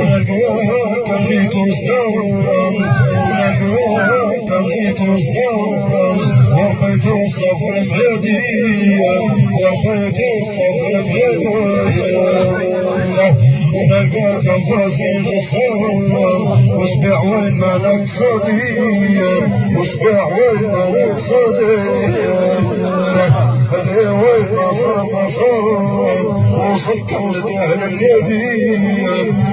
ونلقاك بغيت وصدام ونلقاك بغيت وصدام وربيت الصفر في يدي وربيت الصفر في يدي ونلقاك انفاسي خسران واسبع وين ما نقصدي واسبع وين ما نقصدي اللي وين ما صار وصلكم لدهن اليدي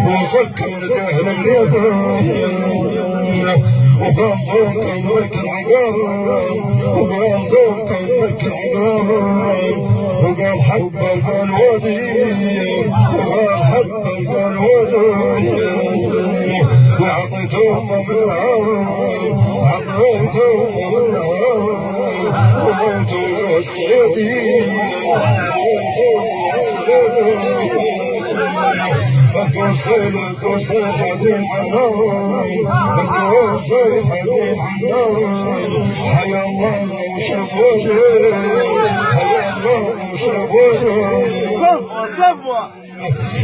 وصلكم لدهن اليدي وقام دوركم ملك العقاب وقام دوركم ملك العقاب وقام حب الوادي وقام حب الوادي وعطيتهم من العار عطيتهم من العار وميتوا الصيادي وميتوا الصيادي الكرسي حزين عنار الكرسي حزين عنار حيا الله وشرب وجهي حيا الله وشرب وجهي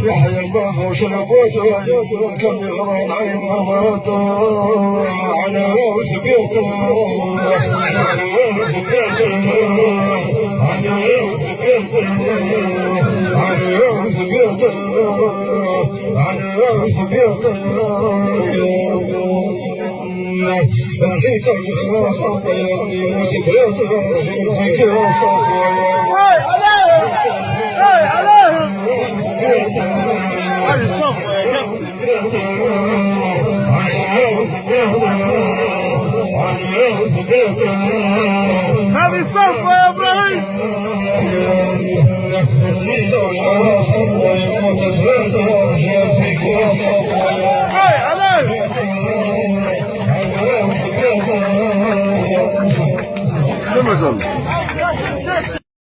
يحيى الله وشرب وجهي كم يغرى العين نظرته على وجه بيته على وجه بيته على وجه بيته على وجه بيته على وجه بيته اللي ترجع خطيتني وتترجع فيك يا صفوة هذه الصفوة يا ابراهيم اللي ترجع خطيتني وتترجع فيك يا صفوة عليه